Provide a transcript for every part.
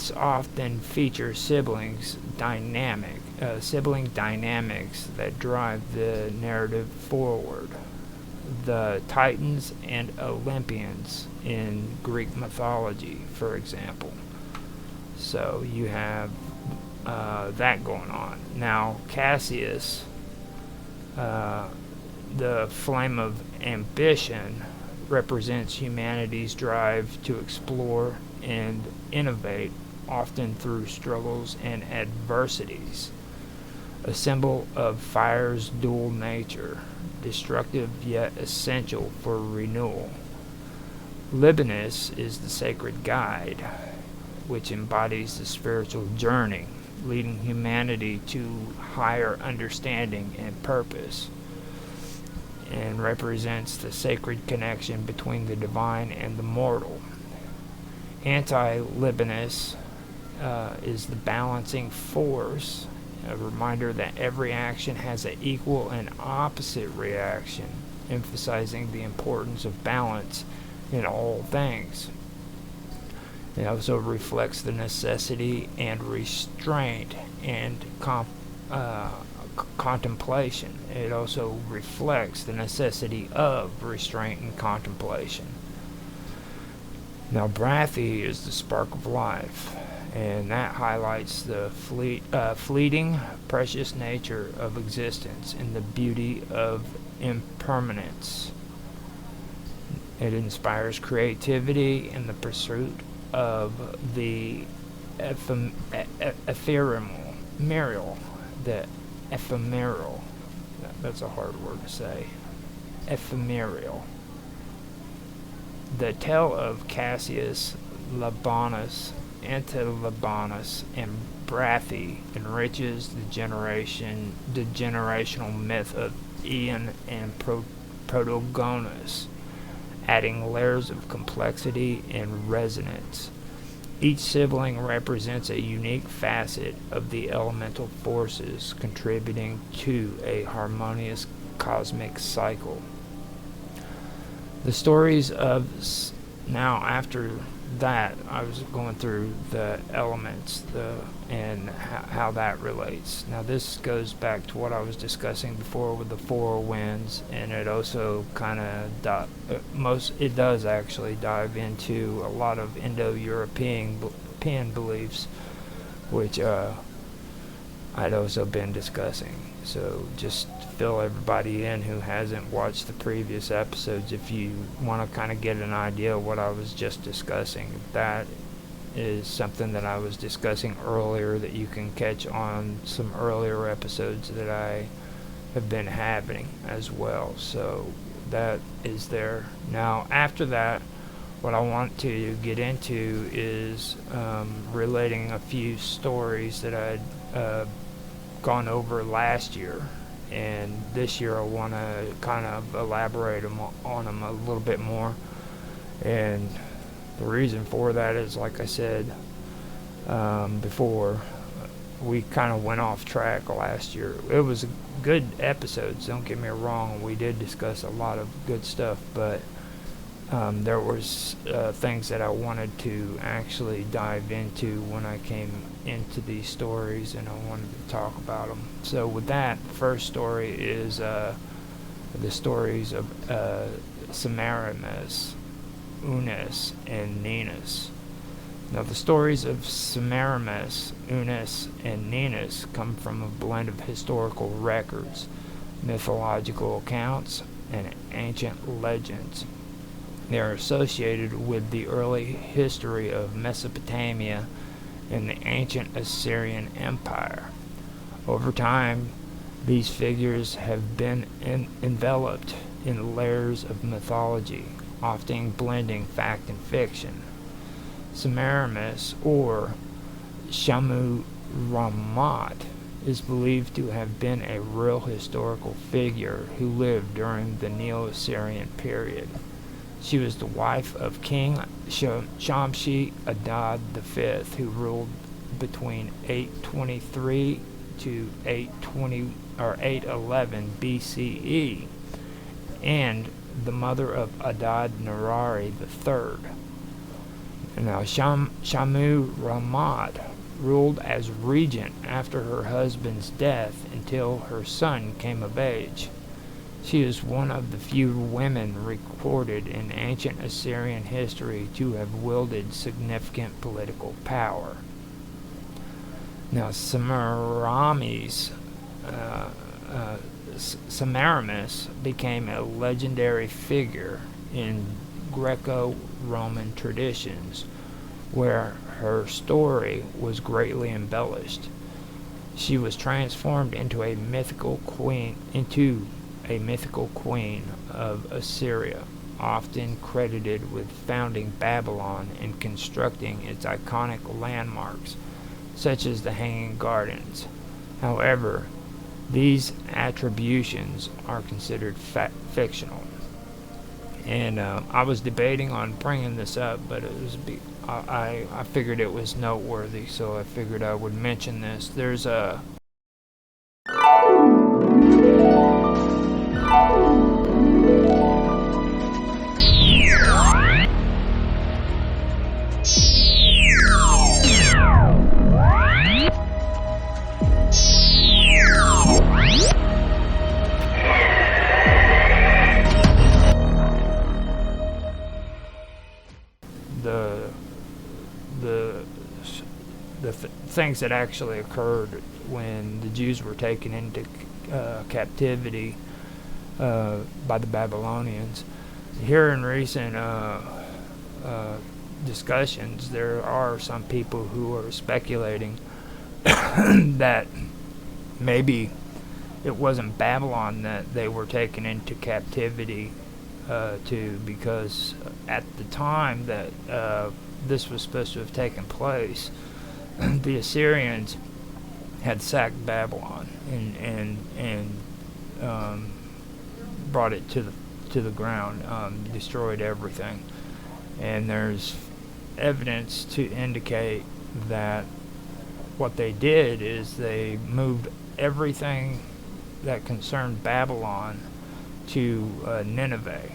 myths often feature sibling dynamics that drive the narrative forward. The Titans and Olympians in Greek mythology, for example. So you have that going on. Now, Cassius, the flame of ambition, represents humanity's drive to explore and innovate, often through struggles and adversities. A symbol of fire's dual nature, destructive yet essential for renewal. Libinus is the sacred guide, which embodies the spiritual journey, leading humanity to higher understanding and purpose, and represents the sacred connection between the divine and the mortal. Anti-Libinus is the balancing force, a reminder that every action has an equal and opposite reaction, emphasizing the importance of balance in all things. It also reflects the necessity and restraint and contemplation. It also reflects the necessity of restraint and contemplation. Now, Brathy is the spark of life, and that highlights the fleeting, precious nature of existence and the beauty of impermanence. It inspires creativity in the pursuit of the ephemeral. That's a hard word to say. Ephemeral. The tale of Cassius, Labanus, Anti-Labanus, and Brathy enriches the generational myth of Ian and Protagonus, adding layers of complexity and resonance. Each sibling represents a unique facet of the elemental forces, contributing to a harmonious cosmic cycle. The stories of now after that, I was going through the elements, and how that relates. Now this goes back to what I was discussing before with the four winds, and it also kind of it does actually dive into a lot of Indo-European beliefs, which I'd also been discussing. So just fill everybody in who hasn't watched the previous episodes if you want to kind of get an idea of what I was just discussing. That is something that I was discussing earlier that you can catch on some earlier episodes that I have been having as well. So that is there. Now after that, what I want to get into is relating a few stories that I'd gone over last year, and this year I want to kind of elaborate on them a little bit more. And the reason for that is, like I said before, we kind of went off track last year. It was good episodes, don't get me wrong, we did discuss a lot of good stuff, but there was things that I wanted to actually dive into when I came into these stories, and I wanted to talk about them. So with that, the first story is the stories of Semiramis, Unis, and Ninus. Now the stories of Semiramis, Unis, and Ninus come from a blend of historical records, mythological accounts, and ancient legends. They are associated with the early history of Mesopotamia and the ancient Assyrian Empire. Over time, these figures have been enveloped in layers of mythology, often blending fact and fiction. Semiramis, or Shamu-Ramat, is believed to have been a real historical figure who lived during the Neo-Assyrian period. She was the wife of King Shamshi Adad V, who ruled between 823 to 811 BCE, and the mother of Adad Nirari III. Now, Shamu Ramad ruled as regent after her husband's death until her son came of age. She is one of the few women recorded in ancient Assyrian history to have wielded significant political power. Now, Semiramis became a legendary figure in Greco-Roman traditions, where her story was greatly embellished. She was transformed into a mythical queen of Assyria, often credited with founding Babylon and constructing its iconic landmarks, such as the Hanging Gardens. However, these attributions are considered fictional. And I was debating on bringing this up, but I figured it was noteworthy, so I figured I would mention this. There's a things that actually occurred when the Jews were taken into captivity by the Babylonians. Here in recent discussions, there are some people who are speculating that maybe it wasn't Babylon that they were taken into captivity to, because at the time that this was supposed to have taken place, the Assyrians had sacked Babylon and brought it to the ground, destroyed everything. And there's evidence to indicate that what they did is they moved everything that concerned Babylon to Nineveh,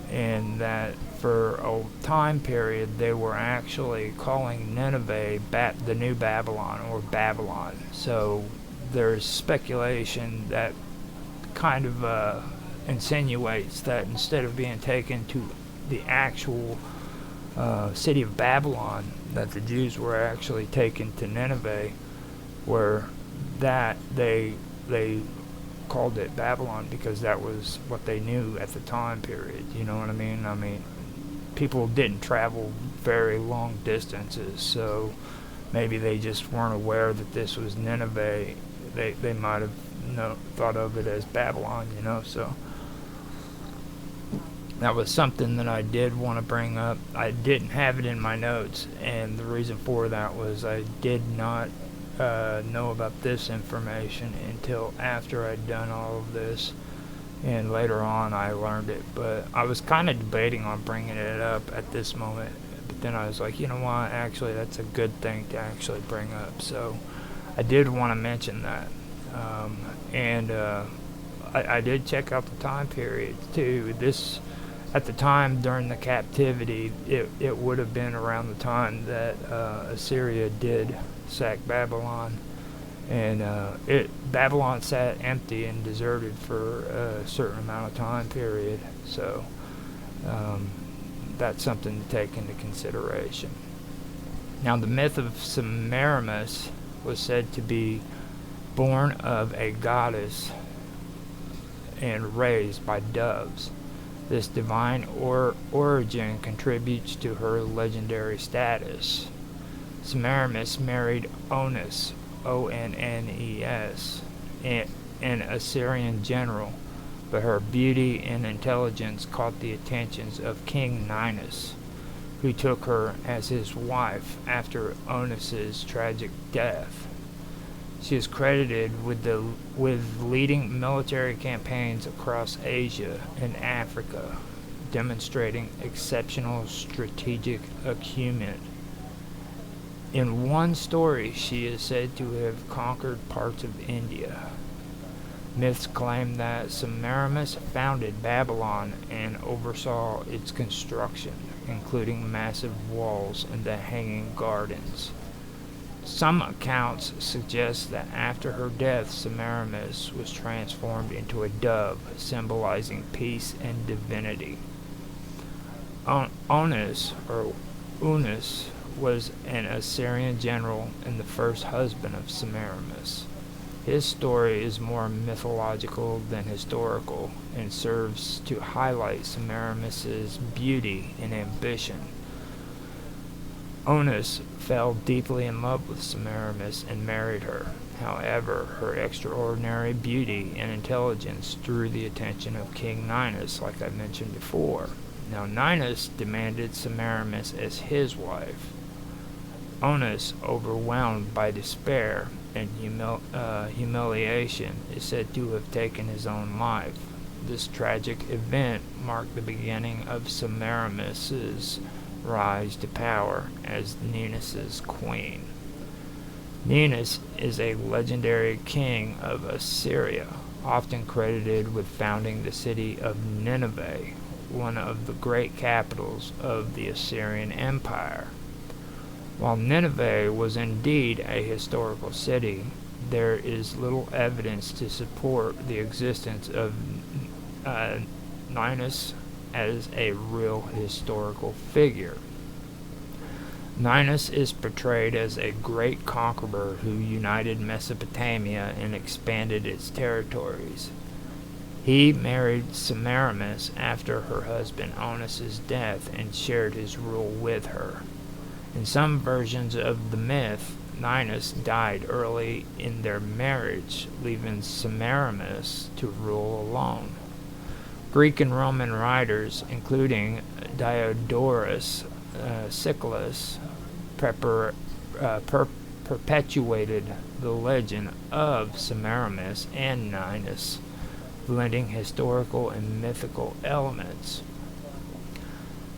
and that for a time period they were actually calling Nineveh the New Babylon, or Babylon. So there's speculation that kind of insinuates that instead of being taken to the actual city of Babylon, that the Jews were actually taken to Nineveh, where that they called it Babylon because that was what they knew at the time period. You know what I mean? I mean, people didn't travel very long distances, so maybe they just weren't aware that this was Nineveh. They might have thought of it as Babylon, you know. So that was something that I did want to bring up. I didn't have it in my notes, and the reason for that was I did not know about this information until after I'd done all of this, and later on I learned it. But I was kind of debating on bringing it up at this moment, but then I was like, you know what, actually that's a good thing to actually bring up. So I did want to mention that. I did check out the time period too. This, at the time during the captivity, it would have been around the time that Assyria did sack Babylon, and Babylon sat empty and deserted for a certain amount of time period. So that's something to take into consideration. Now, the myth of Semiramis was said to be born of a goddess and raised by doves. This divine origin contributes to her legendary status. Semiramis married Onnes, O-N-N-E-S, an Assyrian general, but her beauty and intelligence caught the attentions of King Ninus, who took her as his wife after Onnes' tragic death. She is credited with leading military campaigns across Asia and Africa, demonstrating exceptional strategic acumen. In one story, she is said to have conquered parts of India. Myths claim that Semiramis founded Babylon and oversaw its construction, including massive walls and the hanging gardens. Some accounts suggest that after her death, Semiramis was transformed into a dove, symbolizing peace and divinity. Onus, or Unis, was an Assyrian general and the first husband of Semiramis. His story is more mythological than historical and serves to highlight Semiramis's beauty and ambition. Onus fell deeply in love with Semiramis and married her. However, her extraordinary beauty and intelligence drew the attention of King Ninus, like I mentioned before. Now, Ninus demanded Semiramis as his wife. Onus, overwhelmed by despair and humiliation, is said to have taken his own life. This tragic event marked the beginning of Semiramis's rise to power as Ninus's queen. Ninus is a legendary king of Assyria, often credited with founding the city of Nineveh, one of the great capitals of the Assyrian Empire. While Nineveh was indeed a historical city, there is little evidence to support the existence of Ninus as a real historical figure. Ninus is portrayed as a great conqueror who united Mesopotamia and expanded its territories. He married Semiramis after her husband Onus's death and shared his rule with her. In some versions of the myth, Ninus died early in their marriage, leaving Semiramis to rule alone. Greek and Roman writers, including Diodorus Siculus, perpetuated the legend of Semiramis and Ninus, blending historical and mythical elements.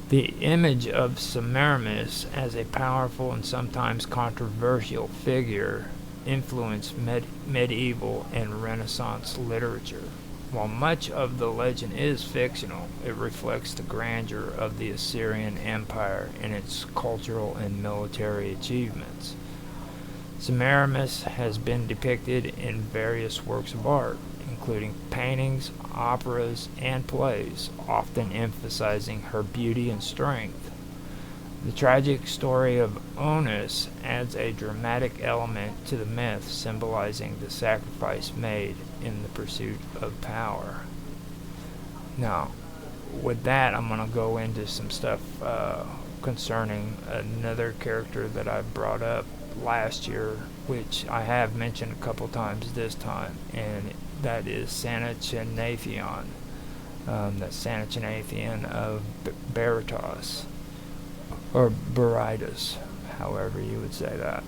The image of Semiramis as a powerful and sometimes controversial figure influenced medieval and Renaissance literature. While much of the legend is fictional, it reflects the grandeur of the Assyrian Empire and its cultural and military achievements. Semiramis has been depicted in various works of art, including paintings, operas, and plays, often emphasizing her beauty and strength. The tragic story of Onus adds a dramatic element to the myth, symbolizing the sacrifice made in the pursuit of power. Now, with that, I'm going to go into some stuff concerning another character that I brought up last year, which I have mentioned a couple times this time, and that is Sanachinathion. That's Sanachinathion of Berytos, or Berytus, however you would say that.